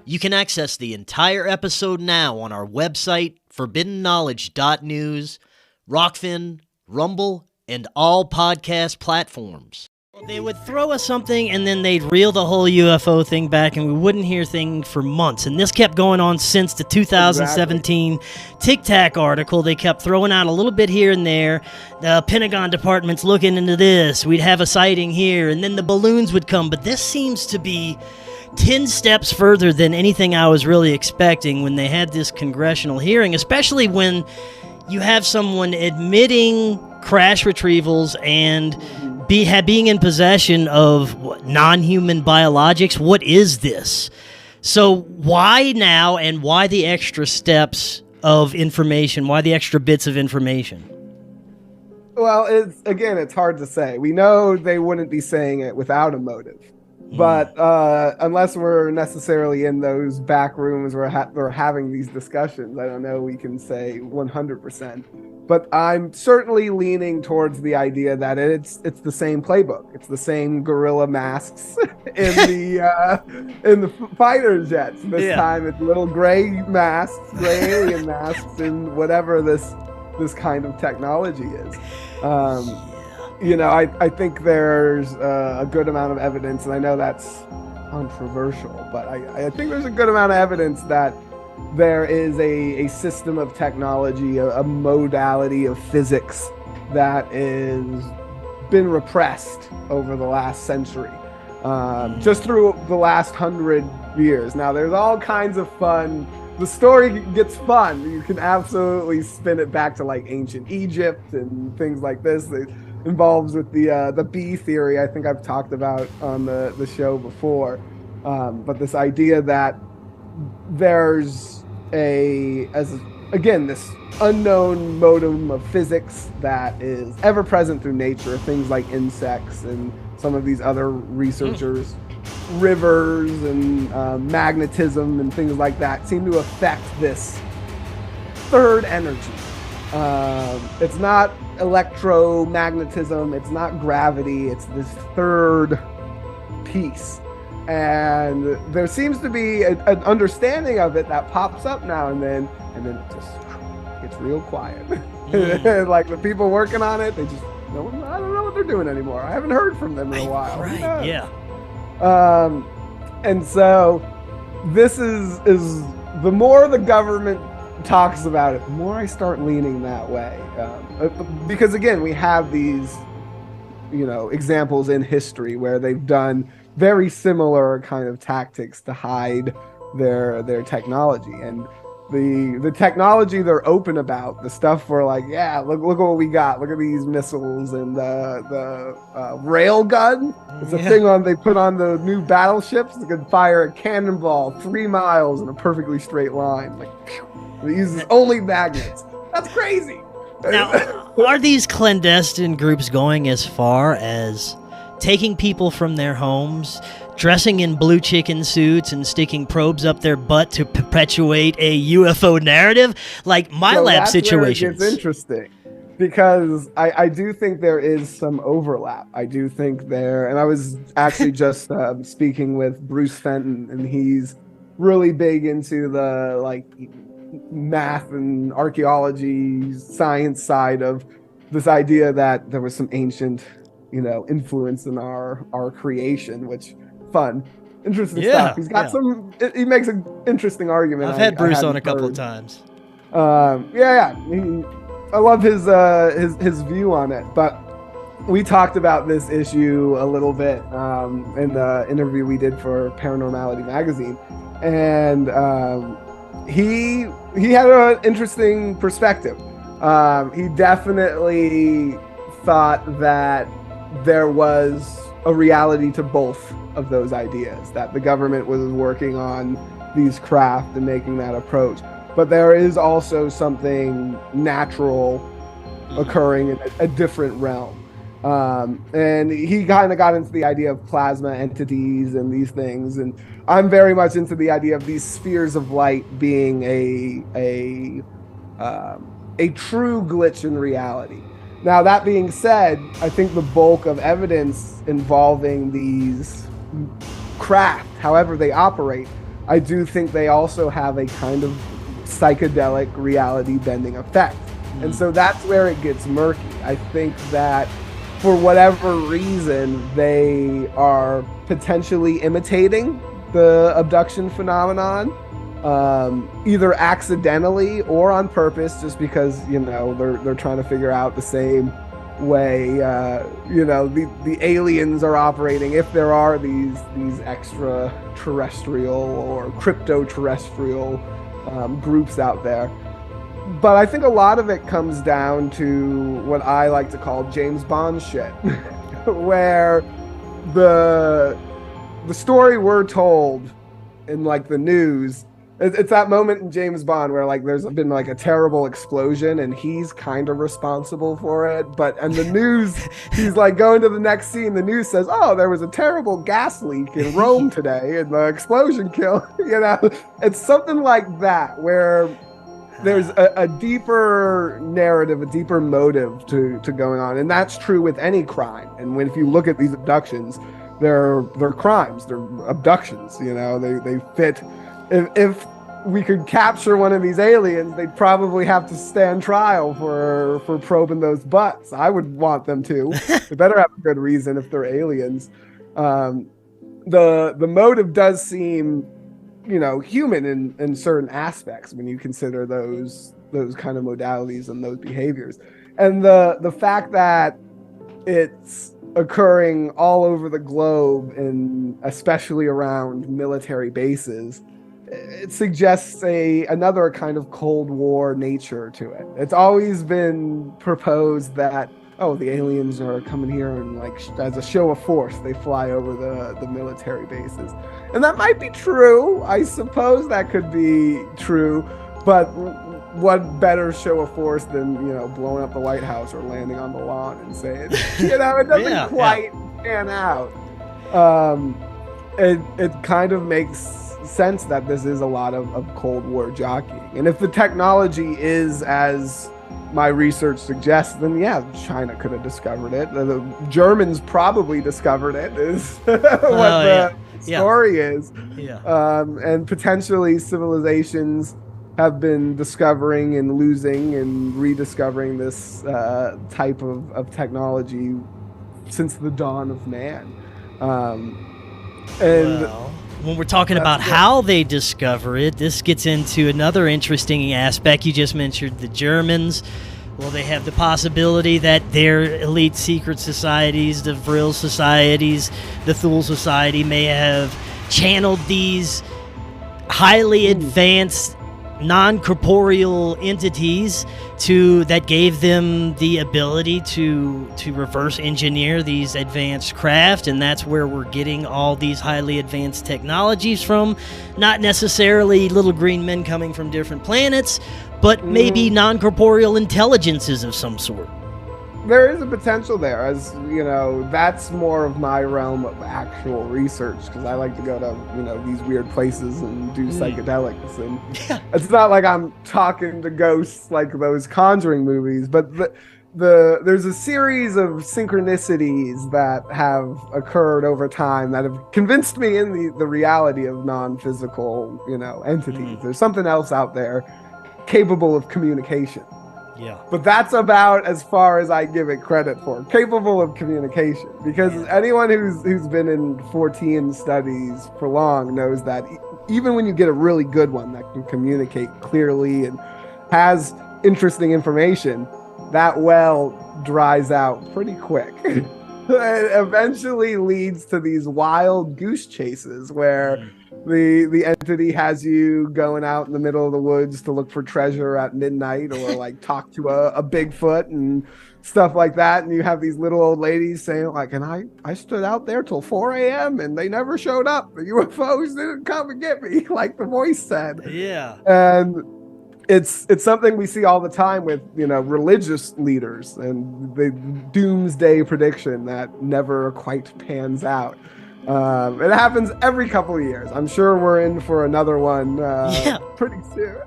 You can access the entire episode now on our website, forbiddenknowledge.news, Rokfin, Rumble, and all podcast platforms. They would throw us something and then they'd reel the whole UFO thing back and we wouldn't hear things for months. And this kept going on since the 2017 Tic Tac article. They kept throwing out a little bit here and there. The Pentagon department's looking into this. We'd have a sighting here and then the balloons would come. But this seems to be 10 steps further than anything I was really expecting when they had this congressional hearing, especially when you have someone admitting crash retrievals and being in possession of non-human biologics. What is this? So why now, and why the extra steps of information? Why the extra bits of information? Well, it's hard to say. We know they wouldn't be saying it without a motive. But unless we're necessarily in those back rooms where we're having these discussions, I don't know we can say 100%. But I'm certainly leaning towards the idea that it's the same playbook. It's the same gorilla masks in the fighter jets. This time it's little gray masks, gray alien masks, and whatever this kind of technology is. I think there's a good amount of evidence, and I know that's controversial, but I think there's a good amount of evidence that there is a system of technology, a modality of physics that has been repressed over the last century, just through the last 100 years. Now, there's all kinds of fun. The story gets fun. You can absolutely spin it back to like ancient Egypt and things like this. It involves with the bee theory I think I've talked about on the show before. But this idea that there's this unknown modem of physics that is ever present through nature, things like insects and some of these other researchers, rivers and magnetism and things like that seem to affect this third energy. It's not electromagnetism, it's not gravity, it's this third piece. And there seems to be an understanding of it that pops up now and then it just gets real quiet. Like the people working on it, I don't know what they're doing anymore. I haven't heard from them in a while. Right, yeah. And so this is the more the government talks about it, the more I start leaning that way. Because again, we have these, examples in history where they've done very similar kind of tactics to hide their technology. And the technology they're open about, the stuff where like, yeah, look what we got. Look at these missiles and the rail gun. It's a thing they put on the new battleships that can fire a cannonball 3 miles in a perfectly straight line. Like, it uses only magnets. That's crazy. Now, are these clandestine groups going as far as taking people from their homes, dressing in blue chicken suits and sticking probes up their butt to perpetuate a UFO narrative, like lab situations? It's interesting because I do think there is some overlap. I do think and I was actually just speaking with Bruce Fenton, and he's really big into the math and archaeology science side of this idea that there was some ancient influence in our creation, which interesting stuff. He's got he makes an interesting argument. I've had Bruce on a couple of times. I love his view on it, but we talked about this issue a little bit in the interview we did for Paranormality magazine, and he had an interesting perspective. He definitely thought that there was a reality to both of those ideas, that the government was working on these craft and making that approach. But there is also something natural occurring in a different realm. And he kind of got into the idea of plasma entities and these things. And I'm very much into the idea of these spheres of light being a true glitch in reality. Now, that being said, I think the bulk of evidence involving these craft, however they operate, I do think they also have a kind of psychedelic reality bending effect. And so that's where it gets murky. I think that for whatever reason, they are potentially imitating the abduction phenomenon, either accidentally or on purpose, just because, you know, they're trying to figure out the same way, you know, the aliens are operating, if there are these extraterrestrial or crypto-terrestrial groups out there. But I think a lot of it comes down to what I like to call James Bond shit, where the story we're told in like the news, it's that moment in James Bond where like there's been like a terrible explosion and he's kind of responsible for it, and the news, he's like going to the next scene, the news says, oh, there was a terrible gas leak in Rome today and the explosion killed, you know. It's something like that where there's a deeper narrative, a deeper motive to going on. And that's true with any crime. And if you look at these abductions, they're crimes, they're abductions, you know, they fit. If we could capture one of these aliens, they'd probably have to stand trial for probing those butts. I would want them to. They better have a good reason if they're aliens. The motive does seem, you know, human in certain aspects when you consider those kind of modalities and those behaviors. And the fact that it's occurring all over the globe, and especially around military bases, it suggests another kind of Cold War nature to it. It's always been proposed that, oh, the aliens are coming here and like as a show of force, they fly over the military bases. And that might be true. I suppose that could be true. But what better show of force than, you know, blowing up the White House or landing on the lawn and saying, you know, it doesn't quite pan out. It kind of makes sense that this is a lot of Cold War jockeying. And if the technology is as my research suggests, then yeah, China could have discovered it. The Germans probably discovered it, is what the story is. Yeah. And potentially civilizations have been discovering and losing and rediscovering this type of technology since the dawn of man. When we're talking about how they discover it, this gets into another interesting aspect. You just mentioned the Germans. Well, they have the possibility that their elite secret societies, the Vril societies, the Thule Society, may have channeled these highly advanced non-corporeal entities that gave them the ability to reverse engineer these advanced craft, and that's where we're getting all these highly advanced technologies from. Not necessarily little green men coming from different planets, but maybe non-corporeal intelligences of some sort. There is a potential there, as you know. That's more of my realm of actual research, because I like to go to, you know, these weird places and do psychedelics, and it's not like I'm talking to ghosts like those Conjuring movies, but there's a series of synchronicities that have occurred over time that have convinced me in the reality of non-physical, you know, entities. There's something else out there capable of communication. Yeah. But that's about as far as I give it credit for. Capable of communication. Because anyone who's been in 14 studies for long knows that even when you get a really good one that can communicate clearly and has interesting information, that well dries out pretty quick. It eventually leads to these wild goose chases where the entity has you going out in the middle of the woods to look for treasure at midnight, or like talk to a Bigfoot and stuff like that. And you have these little old ladies saying like, and I stood out there till 4 a.m. and they never showed up. The UFOs didn't come and get me, like the voice said. Yeah. And it's something we see all the time with, you know, religious leaders and the doomsday prediction that never quite pans out. It happens every couple of years. I'm sure we're in for another one pretty soon.